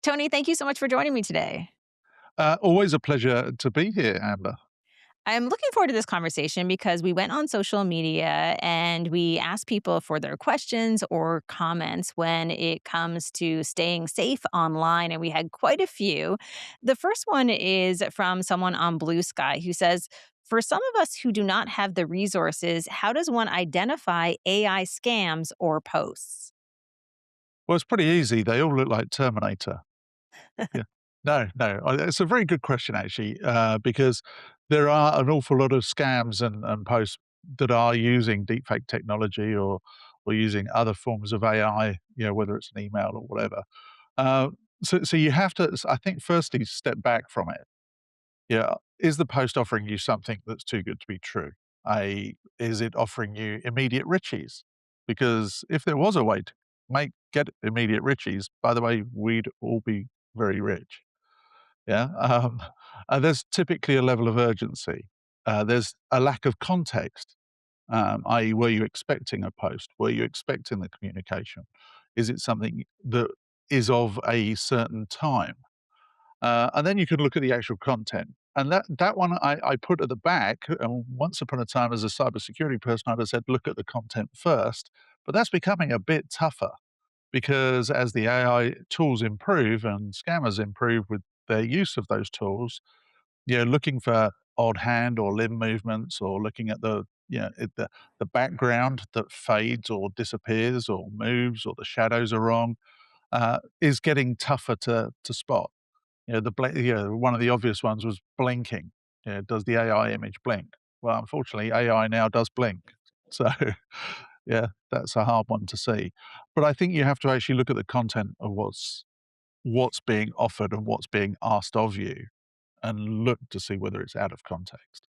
Tony, thank you so much for joining me today. Always a pleasure to be here, Amber. I'm looking forward to this conversation because we went on social media and we asked people for their questions or comments when it comes to staying safe online, and we had quite a few. The first one is from someone on Blue Sky who says, for some of us who do not have the resources, how does one identify AI scams or posts? Well, it's pretty easy. They all look like Terminator. Yeah. No, no. It's a very good question, actually, because there are an awful lot of scams and posts that are using deepfake technology or using other forms of AI, whether it's an email or whatever. Uh, so you have to, I think, firstly, step back from it. Yeah. Is the post offering you something that's too good to be true? Is it offering you immediate riches? Because if there was a way to get immediate riches, by the way, we'd all be very rich. Yeah. There's typically a level of urgency. There's a lack of context, i.e., were you expecting a post? Were you expecting the communication? Is it something that is of a certain time? And then you can look at the actual content. And that one I put at the back. And once upon a time, as a cybersecurity person, I'd have said, look at the content first. But that's becoming a bit tougher because as the AI tools improve and scammers improve with their use of those tools, looking for odd hand or limb movements or looking at the background that fades or disappears or moves or the shadows are wrong is getting tougher to spot. One of the obvious ones was blinking. Does the AI image blink? Well, unfortunately, AI now does blink. So, yeah, that's a hard one to see. But I think you have to actually look at the content of what's being offered and what's being asked of you, and look to see whether it's out of context.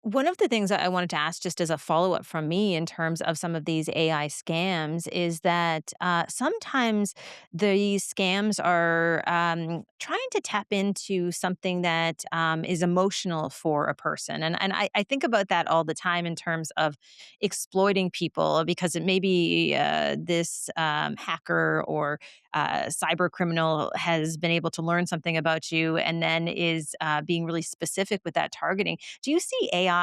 One of the things that I wanted to ask, just as a follow up from me in terms of some of these AI scams, is that sometimes these scams are trying to tap into something that is emotional for a person. And I think about that all the time in terms of exploiting people because it may be this hacker or cyber criminal has been able to learn something about you and then is being really specific with that targeting. Do you see AI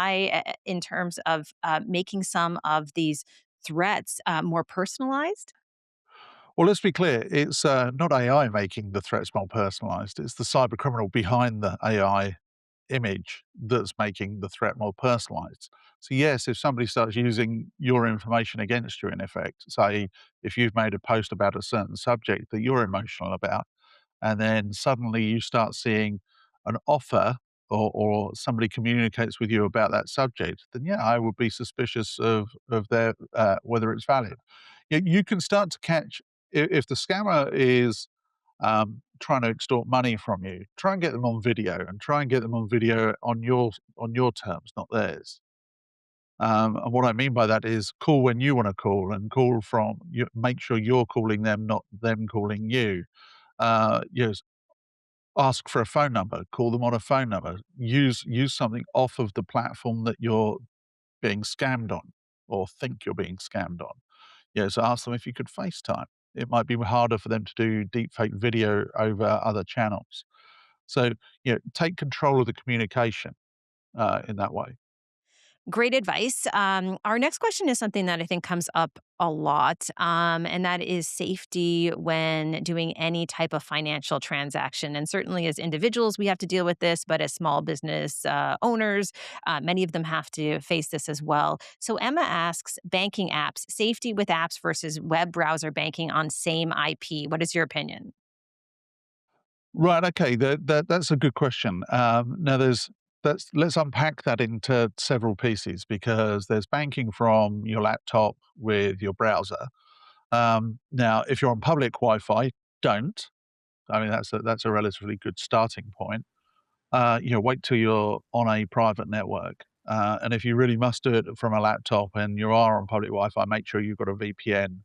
in terms of making some of these threats more personalized? Well, let's be clear, it's not AI making the threats more personalized. It's the cyber criminal behind the AI image that's making the threat more personalized. So yes, if somebody starts using your information against you, in effect, say if you've made a post about a certain subject that you're emotional about, and then suddenly you start seeing an offer or somebody communicates with you about that subject, then yeah, I would be suspicious of their whether it's valid. You can start to catch if the scammer is trying to extort money from you. Try and get them on video, and try and get them on video on your terms, not theirs. And what I mean by that is call when you want to call, and call from you. Make sure you're calling them, not them calling you. Yes, ask for a phone number, call them on a phone number, use something off of the platform that you're being scammed on or think you're being scammed on. So ask them if you could FaceTime. It might be harder for them to do deepfake video over other channels. So, take control of the communication in that way. Great advice. Our next question is something that I think comes up a lot, and that is safety when doing any type of financial transaction. And certainly, as individuals, we have to deal with this, but as small business owners, many of them have to face this as well. So, Emma asks banking apps, safety with apps versus web browser banking on same IP. What is your opinion? Right. Okay. That's a good question. Now, let's unpack that into several pieces because there's banking from your laptop with your browser. Now, if you're on public Wi-Fi, don't. I mean, that's a relatively good starting point. Wait till you're on a private network. And if you really must do it from a laptop and you are on public Wi-Fi, make sure you've got a VPN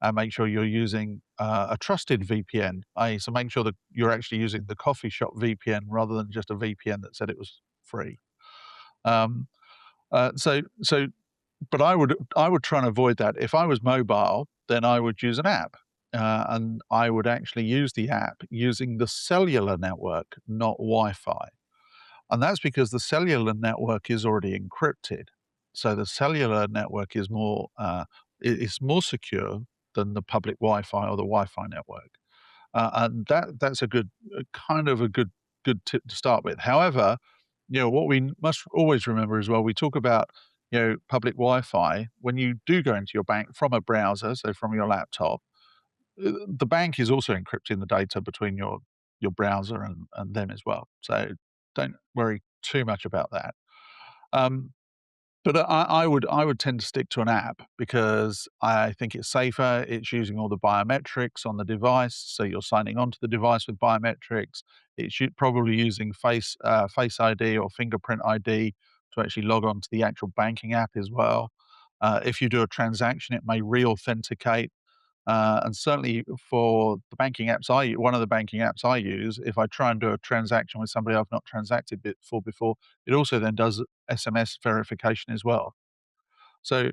and make sure you're using a trusted VPN. So make sure that you're actually using the coffee shop VPN rather than just a VPN that said it was free. Um, so, but I would try and avoid that. If I was mobile, then I would use an app. and I would actually use the app using the cellular network, not Wi-Fi. And that's because the cellular network is already encrypted. So the cellular network is it's more secure than the public Wi-Fi or the Wi-Fi network. And that's a good kind of a good tip to start with. However, what we must always remember as well, we talk about public Wi-Fi. When you do go into your bank from a browser, so from your laptop, the bank is also encrypting the data between your browser and them as well. So don't worry too much about that. Um, but I would tend to stick to an app because I think it's safer. It's using all the biometrics on the device, so you're signing onto the device with biometrics. It's probably using Face ID or fingerprint ID to actually log on to the actual banking app as well. If you do a transaction, it may re-authenticate. And certainly for the banking apps one of the banking apps I use, if I try and do a transaction with somebody I've not transacted before, it also then does SMS verification as well. So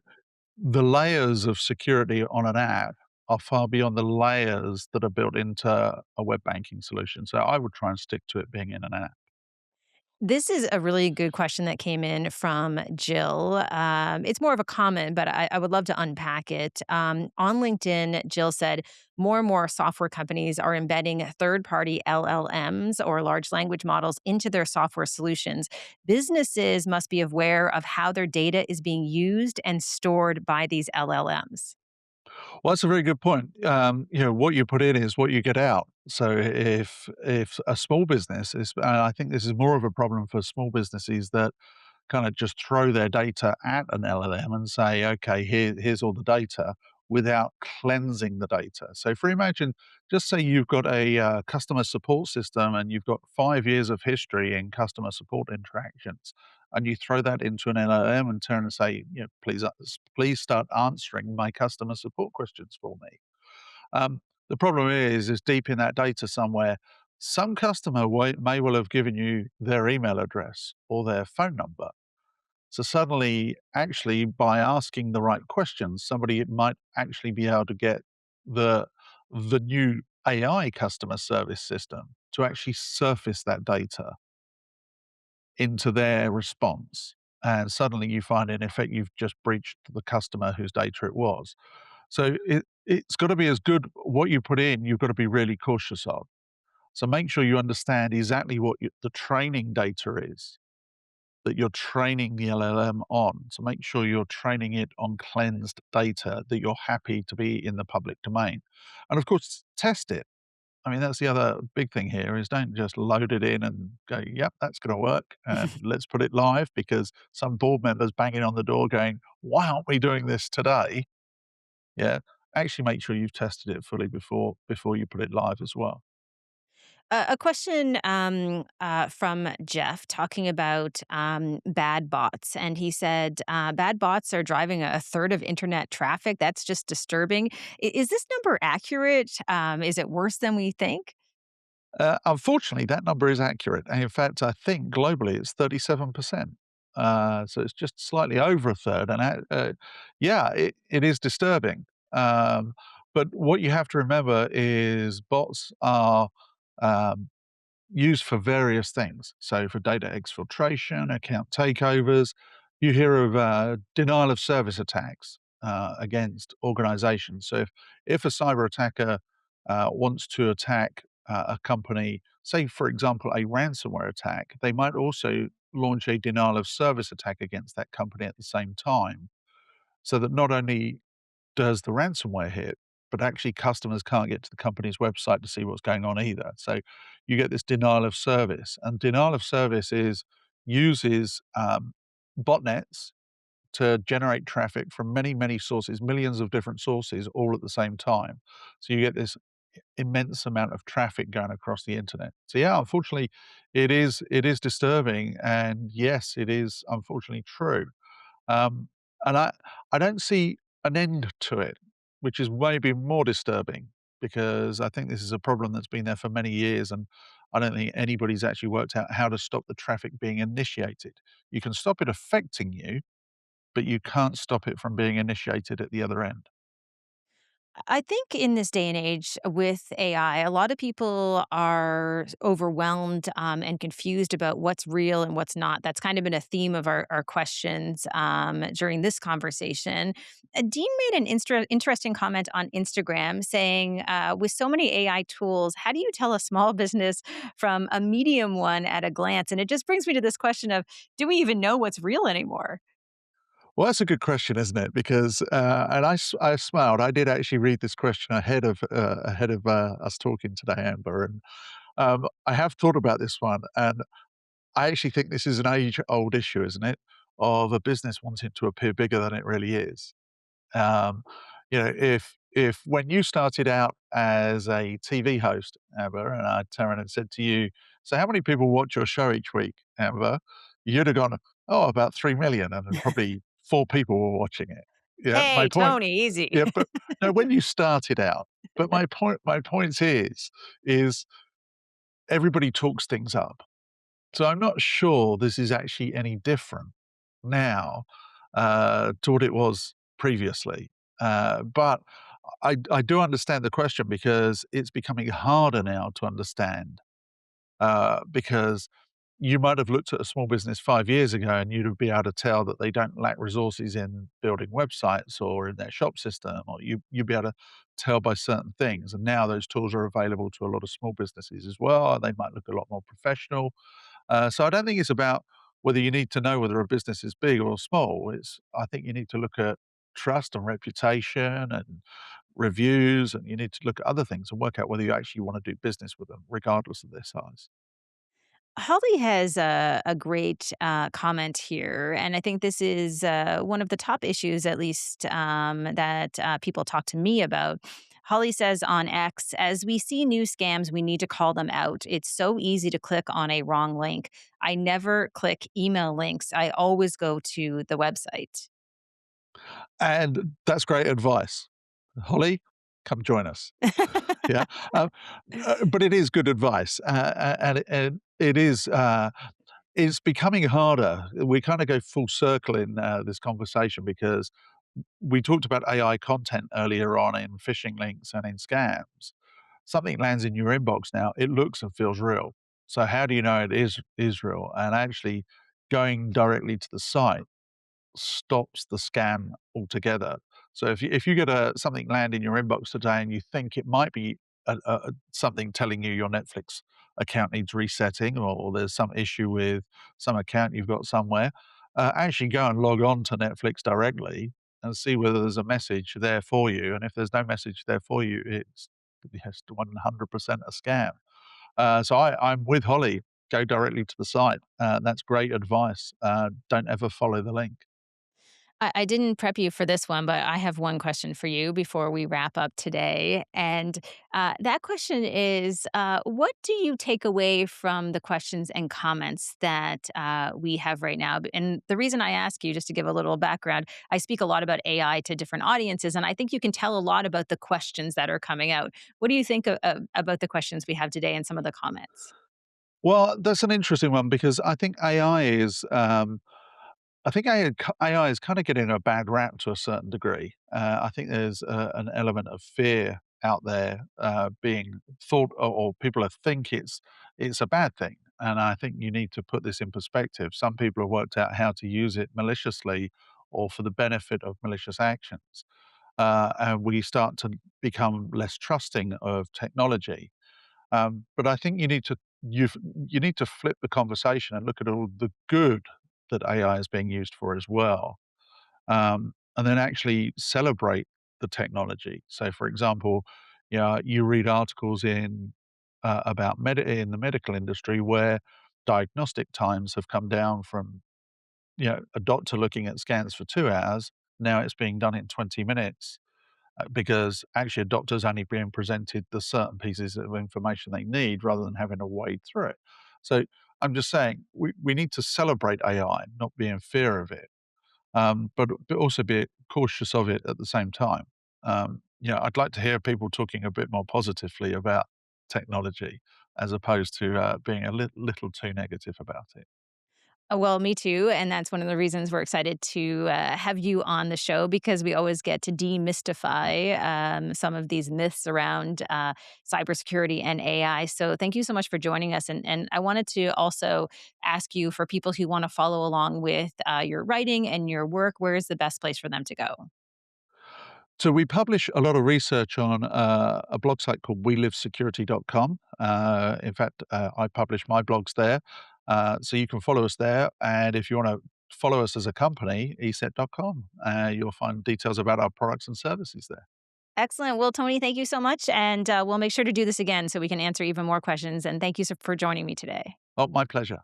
the layers of security on an app are far beyond the layers that are built into a web banking solution. So I would try and stick to it being in an app. This is a really good question that came in from Jill. It's more of a comment, but I would love to unpack it. On LinkedIn, Jill said more and more software companies are embedding third party LLMs or large language models into their software solutions. Businesses must be aware of how their data is being used and stored by these LLMs. Well, that's a very good point. What you put in is what you get out. So if a small business is, and I think this is more of a problem for small businesses that kind of just throw their data at an LLM and say, okay, here's all the data without cleansing the data. So for imagine, just say you've got a customer support system and you've got 5 years of history in customer support interactions, and you throw that into an LLM and turn and say, please start answering my customer support questions for me. Um, the problem is deep in that data somewhere, some customer may well have given you their email address or their phone number. So suddenly, actually, by asking the right questions, somebody might actually be able to get the the new AI customer service system to actually surface that data into their response. And suddenly you find, in effect, you've just breached the customer whose data it was. So it's got to be as good. What you put in, you've got to be really cautious of. So make sure you understand exactly what the training data is that you're training the LLM on. So make sure you're training it on cleansed data that you're happy to be in the public domain. And of course, test it. I mean, that's the other big thing here is don't just load it in and go, yep, that's going to work. And let's put it live because some board members banging on the door going, why aren't we doing this today? Yeah. Actually make sure you've tested it fully before you put it live as well. A question from Jeff talking about bad bots. And he said, bad bots are driving a third of internet traffic. That's just disturbing. Is this number accurate? Is it worse than we think? Unfortunately, that number is accurate, and in fact, I think globally it's 37%. So it's just slightly over a third, and yeah, it is disturbing. But what you have to remember is bots are um, used for various things. So for data exfiltration, account takeovers, you hear of denial of service attacks against organizations. So if a cyber attacker wants to attack a company, say, for example, a ransomware attack, they might also launch a denial of service attack against that company at the same time. So that not only does the ransomware hit, but actually customers can't get to the company's website to see what's going on either. So you get this denial of service, and denial of service uses botnets to generate traffic from many sources, millions of different sources, all at the same time. So you get this immense amount of traffic going across the internet. So yeah, unfortunately, it is disturbing, and yes, it is unfortunately true. Um, and I don't see an end to it, which is maybe more disturbing because I think this is a problem that's been there for many years, and I don't think anybody's actually worked out how to stop the traffic being initiated. You can stop it affecting you, but you can't stop it from being initiated at the other end. I think in this day and age with AI, a lot of people are overwhelmed and confused about what's real and what's not. That's kind of been a theme of our questions during this conversation. Dean made an interesting comment on Instagram saying, with so many AI tools, how do you tell a small business from a medium one at a glance? And it just brings me to this question of, do we even know what's real anymore? Well, that's a good question, isn't it? Because, and I smiled. I did actually read this question ahead of us talking today, Amber, and I have thought about this one, and I actually think this is an age-old issue, isn't it? Of a business wanting to appear bigger than it really is. Um, if when you started out as a TV host, Amber, and I turned around and said to you, "So how many people watch your show each week, Amber?" You'd have gone, "Oh, about 3,000,000," and then probably 4 people were watching it. Yeah, my Hey, point. Tony, easy. Yeah, but no, when you started out. But my point is everybody talks things up. So I'm not sure this is actually any different now, to what it was previously. But I do understand the question because it's becoming harder now to understand, because you might have looked at a small business 5 years ago and you'd be able to tell that they don't lack resources in building websites or in their shop system, or you'd be able to tell by certain things, and now those tools are available to a lot of small businesses as well. They might look a lot more professional. So I don't think it's about whether you need to know whether a business is big or small. I think you need to look at trust and reputation and reviews, and you need to look at other things and work out whether you actually want to do business with them, regardless of their size. Holly has a great comment here, and I think this is one of the top issues, at least that people talk to me about. Holly says on X, as we see new scams, we need to call them out. It's so easy to click on a wrong link. I never click email links. I always go to the website. And that's great advice. Holly, come join us. Yeah, um, but it is good advice, and it is. It's becoming harder. We kind of go full circle in this conversation because we talked about AI content earlier on in phishing links and in scams. Something lands in your inbox now, it looks and feels real. So how do you know it is real? And actually going directly to the site stops the scam altogether. So if you get something land in your inbox today and you think it might be something telling you your Netflix account needs resetting, or there's some issue with some account you've got somewhere, actually go and log on to Netflix directly and see whether there's a message there for you. And if there's no message there for you, it's yes, 100% a scam. I'm with Holly. Go directly to the site. That's great advice. Don't ever follow the link. I didn't prep you for this one, but I have one question for you before we wrap up today. And that question is, what do you take away from the questions and comments that we have right now? And the reason I ask you, just to give a little background, I speak a lot about AI to different audiences, and I think you can tell a lot about the questions that are coming out. What do you think about the questions we have today and some of the comments? Well, that's an interesting one because I think AI is kind of getting a bad rap to a certain degree. I think there's an element of fear out there being thought, or people think it's a bad thing. And I think you need to put this in perspective. Some people have worked out how to use it maliciously or for the benefit of malicious actions. And we start to become less trusting of technology. But I think you need to flip the conversation and look at all the good that AI is being used for as well, and then actually celebrate the technology. So, for example, you read articles in the medical industry where diagnostic times have come down from a doctor looking at scans for 2 hours. Now it's being done in 20 minutes because actually a doctor's only being presented the certain pieces of information they need rather than having to wade through it. So I'm just saying we need to celebrate AI, not be in fear of it, but also be cautious of it at the same time. I'd like to hear people talking a bit more positively about technology as opposed to being a little too negative about it. Well, me too, and that's one of the reasons we're excited to, have you on the show because we always get to demystify, some of these myths around, cybersecurity and AI, so thank you so much for joining us, and I wanted to also ask you for people who wanna follow along with, your writing and your work, where is the best place for them to go? So we publish a lot of research on a blog site called welivesecurity.com. In fact, I publish my blogs there. So you can follow us there. And if you want to follow us as a company, ESET.com, you'll find details about our products and services there. Excellent. Well, Tony, thank you so much, and, we'll make sure to do this again so we can answer even more questions, and thank you for joining me today. Oh, my pleasure.